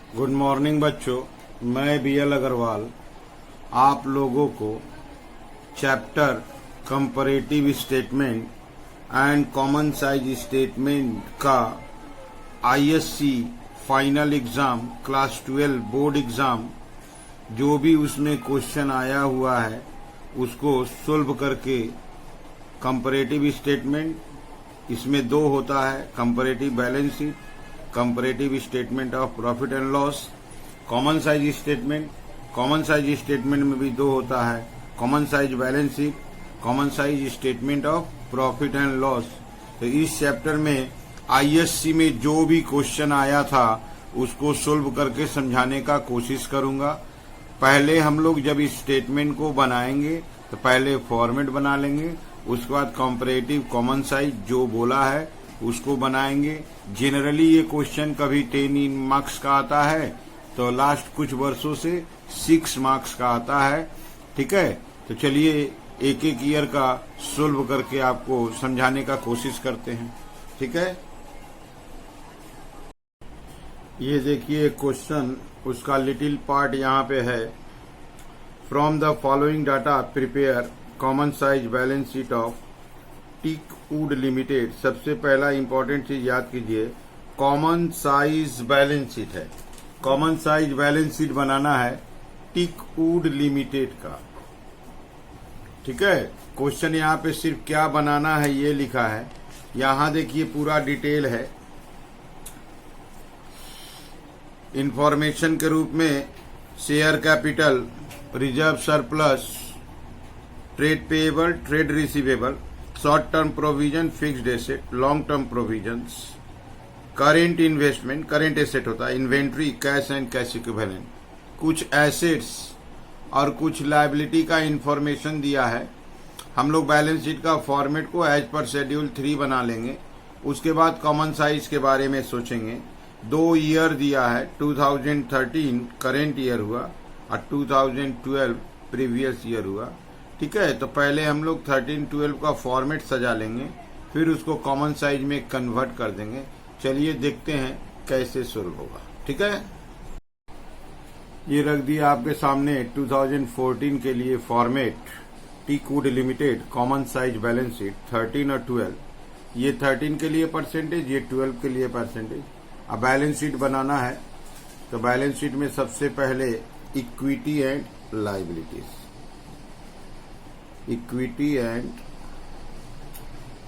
Good morning बच्चों, मैं BL Agarwal आप लोगों को chapter comparative statement and common size statement का ISC final exam class 12 board exam जो भी उसमें क्वेश्चन आया हुआ है उसको सोल्व करके कंपैरेटिव स्टेटमेंट इसमें दो होता है, comparative balance sheet, comparative statement of profit and loss, common size statement. Common size statement में भी दो होता है, common size balance sheet, common size statement of profit and loss. तो इस चैप्टर में आईएससी में जो भी क्वेश्चन आया था उसको सोल्व करके समझाने का कोशिश करूंगा। पहले हम लोग जब इस स्टेटमेंट को बनाएंगे तो पहले फॉर्मेट बना लेंगे, उसके बाद कंपैरेटिव कॉमन साइज जो बोला है उसको बनाएंगे। जनरली ये क्वेश्चन कभी 10 मार्क्स का आता है तो लास्ट कुछ वर्षों से 6 मार्क्स का आता है। ठीक है, तो चलिए एक एक ईयर का सोल्व करके आपको समझाने का कोशिश करते हैं। ठीक है, ये देखिए क्वेश्चन, उसका लिटिल पार्ट यहाँ पे है। From the following data prepare common size balance sheet of teak wood limited. सबसे पहला इंपॉर्टेंट चीज याद कीजिए, कॉमन साइज बैलेंस शीट है। कॉमन साइज बैलेंस शीट बनाना है टीक वुड लिमिटेड का। ठीक है, क्वेश्चन यहाँ पे सिर्फ क्या बनाना है ये लिखा है। यहाँ देखिए पूरा डिटेल है। इंफॉर्मेशन के रूप में share capital, reserve surplus, trade payable, trade receivable, short term provision, fixed asset, long term provisions, current investment, current asset होता है, inventory, cash and cash equivalent, कुछ एसेट्स और कुछ लायबिलिटी का इंफॉर्मेशन दिया है। हम लोग बैलेंस शीट का फॉर्मेट को एज पर शेड्यूल 3 बना लेंगे। उसके बाद कॉमन साइज के बारे में सोचेंगे। 2 ईयर दिया है, 2013 करेंट ईयर हुआ और 2012 प्रीवियस ईयर हुआ। ठीक है, तो पहले हम लोग 13-12 का फॉर्मेट सजा लेंगे, फिर उसको कॉमन साइज में कन्वर्ट कर देंगे। चलिए देखते हैं कैसे सोल्व होगा। ठीक है, ये रख दिया आपके सामने 2014 के लिए format, teak wood limited common size balance sheet 13 और 12। ये 13 के लिए परसेंटेज, ये 12 के लिए परसेंटेज। अब बैलेंस शीट बनाना है तो बैलेंस शीट में सबसे पहले equity and liabilities, equity and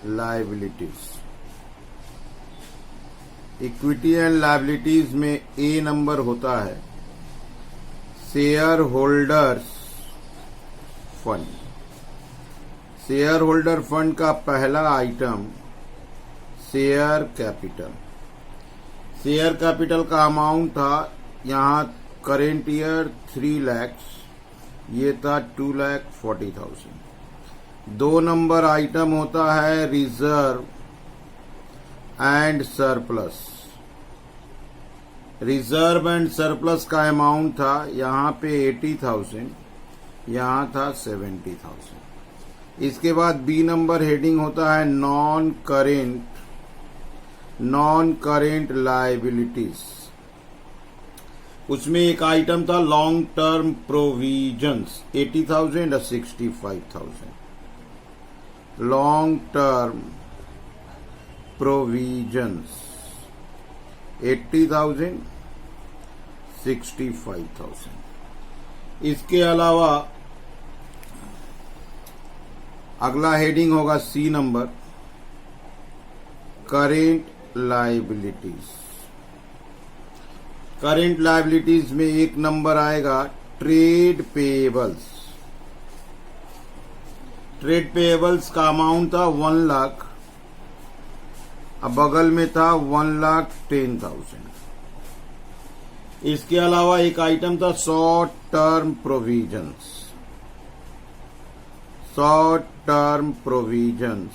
liabilities. Equity and liabilities में ए नंबर होता है share holders fund. Share holder fund का पहला item share capital. Share capital का अमाउंट था यहाँ करेंट ईयर 3 लाख, ये था 2,40,000। 2 नंबर आइटम होता है reserve and surplus. Reserve and surplus का अमाउंट था यहाँ पे 80,000, यहाँ था 70,000। इसके बाद बी नंबर हेडिंग होता है नॉन करेंट लायबिलिटीज। उसमें एक आइटम था लॉन्ग टर्म प्रोविजंस 80,000 और 65,000। Long term provisions 80,000, 65,000। इसके अलावा अगला हेडिंग होगा C number current liabilities. Current liabilities में एक नंबर आएगा ट्रेड पेएबल्स। ट्रेड पेएबल्स का अमाउंट था 1 लाख, अब बगल में था 1,10,000। इसके अलावा एक आइटम था short term provisions. Short term provisions,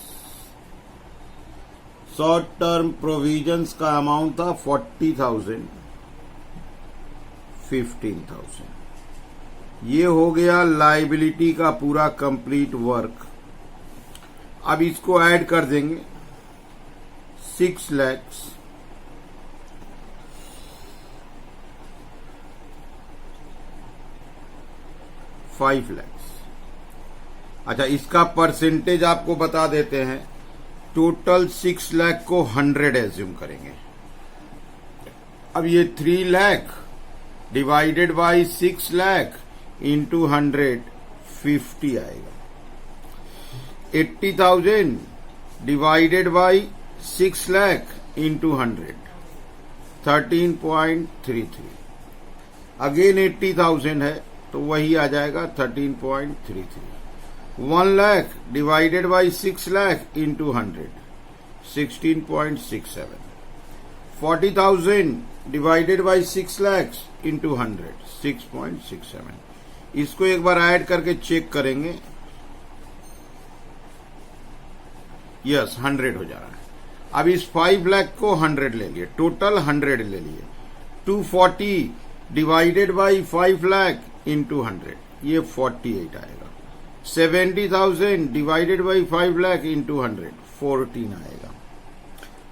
short term provisions का अमाउंट था 40,000, 15,000। ये हो गया लायबिलिटी का पूरा कंप्लीट वर्क। अब इसको ऐड कर देंगे 6 lakhs 5 लाख। अच्छा, इसका परसेंटेज आपको बता देते हैं। टोटल 6 लाख को 100 एज्यूम करेंगे। अब ये 3 lakh divided by 6 lakh into 100 50 आएगा। 80,000 divided by 6 lakh into 100 13.33। Again 80,000 है तो वही आ जाएगा 13.33। 1 lakh divided by 6 lakh into 100 16.67। 40,000 divided by 6 lakh into 100 6.67। इसको एक बार ऐड करके चेक करेंगे। यस, 100 हो जा रहा है। अब इस 5 लाख को 100 ले लिए, टोटल 100 ले लिए। 240 डिवाइडेड बाई 5 लाख इंटू 100 ये 48 आएगा। 70,000 डिवाइडेड बाई 5 लाख इंटू 100 14 आएगा।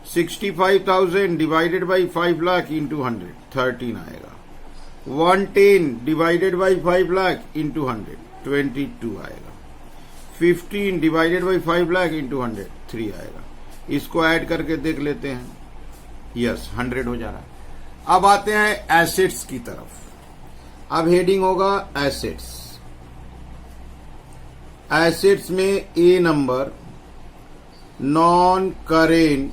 65,000 डिवाइडेड बाई 5 लाख इंटू 100 13 आएगा। 110 डिवाइडेड बाई 5 लाख इंटू 100 22 आएगा। 15 डिवाइडेड बाई 5 लाख इंटू 100 3 आएगा। इसको ऐड करके देख लेते हैं। यस, 100 हो जा रहा है। अब आते हैं एसेट्स की तरफ। अब हेडिंग होगा एसेट्स। एसेट्स में A number non current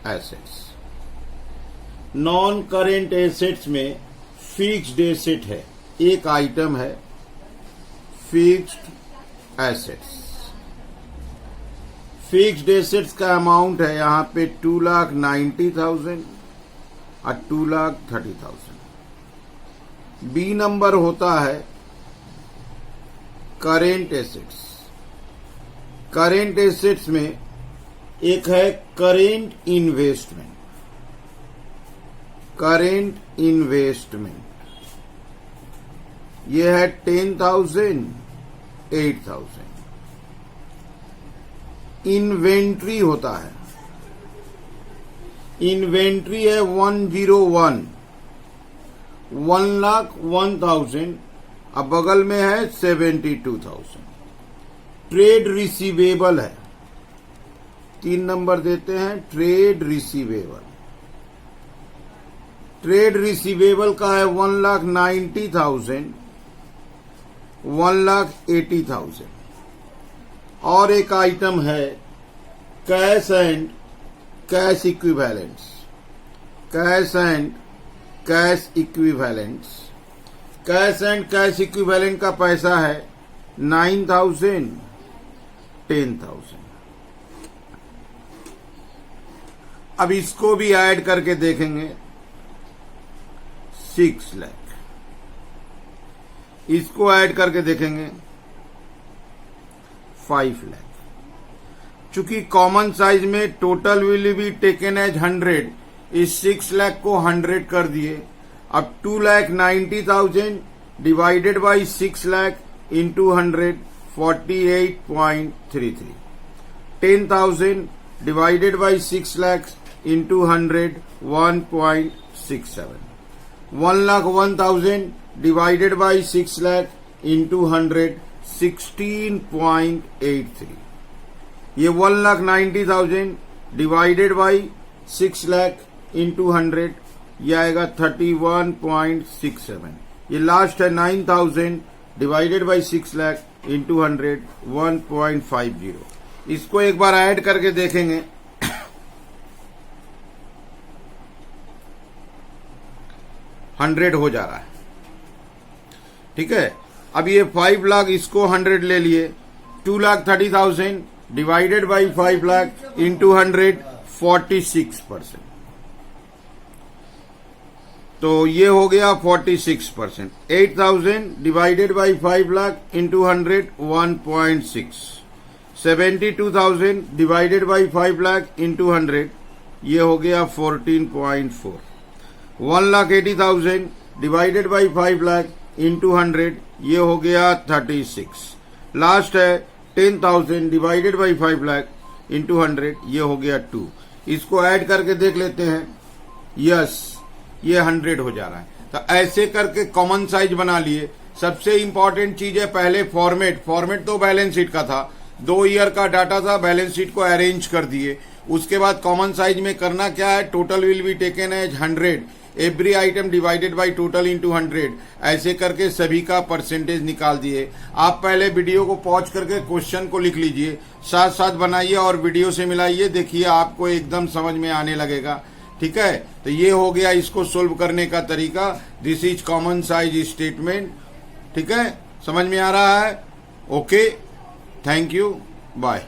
assets. Non current assets में फिक्स्ड एसेट है, एक आइटम है फिक्स्ड एसेट्स। फिक्स्ड एसेट्स का अमाउंट है यहां पे 2,90,000 और 2,30,000। बी नंबर होता है करेंट एसेट्स। करेंट एसेट्स में एक है करेंट इन्वेस्टमेंट। करेंट इन्वेस्टमेंट ये है 10,000 8,000। इन्वेंट्री होता है, इन्वेंट्री है 101 1,01,000। अब बगल में है 72,000। ट्रेड रिसीवेबल है, 3 नंबर देते हैं ट्रेड रिसीवेबल। ट्रेड रिसीवेबल का है 1,90,000 1,80,000। और एक आइटम है cash and cash equivalents. Cash and cash equivalents. Cash and cash equivalent का पैसा है 9,000 10,000। अब इसको भी ऐड करके देखेंगे 6 लाख। इसको ऐड करके देखेंगे 5 लाख। चूंकि कॉमन साइज में total will be taken as 100, इस 6 लाख को 100 कर दिए। अब 2,90,000 divided by 6 lakh into 100 48.33। 10,000 divided by 6 lakh into 100 1.67। 1,01,000 divided by 6 lakh into 100 16.83। ये 1,90,000 डिवाइडेड बाई 6 लाख इंटू 100 ये आएगा 31.67। ये लास्ट है 9,000 डिवाइडेड बाई 6 लाख इंटू 100 1.50। इसको एक बार ऐड करके देखेंगे। 100 हो जा रहा है, ठीक है। अब ये 5 लाख, इसको 100 ले लिए। 2,30,000 डिवाइडेड बाई 5 लाख इंटू 100 46%। तो ये हो गया 46%। 8,000 divided by 5 lakh into 100 1.6। 72,000 divided by 5 lakh into 100 ये हो गया 14.4। 1,80,000 डिवाइडेड बाई 5 लाख इंटू 100 ये हो गया 36। लास्ट है 10,000 डिवाइडेड बाई 5 लाख इंटू 100 ये हो गया 2। इसको ऐड करके देख लेते हैं। यस, ये 100 हो जा रहा है। तो ऐसे करके कॉमन साइज बना लिए। सबसे इंपॉर्टेंट चीज है पहले फॉर्मेट तो बैलेंस शीट का था, 2 ईयर का डाटा था, बैलेंस शीट को अरेंज कर दिए। उसके बाद कॉमन साइज में करना क्या है, total will be taken as 100, every item divided by total into 100, ऐसे करके सभी का परसेंटेज निकाल दिए। आप पहले वीडियो को पॉज करके क्वेश्चन को लिख लीजिए, साथ साथ बनाइए और वीडियो से मिलाइए, देखिए आपको एकदम समझ में आने लगेगा। ठीक है, तो ये हो गया इसको सोल्व करने का तरीका। This is common size statement. ठीक है, समझ में आ रहा है? Okay, thank you, bye.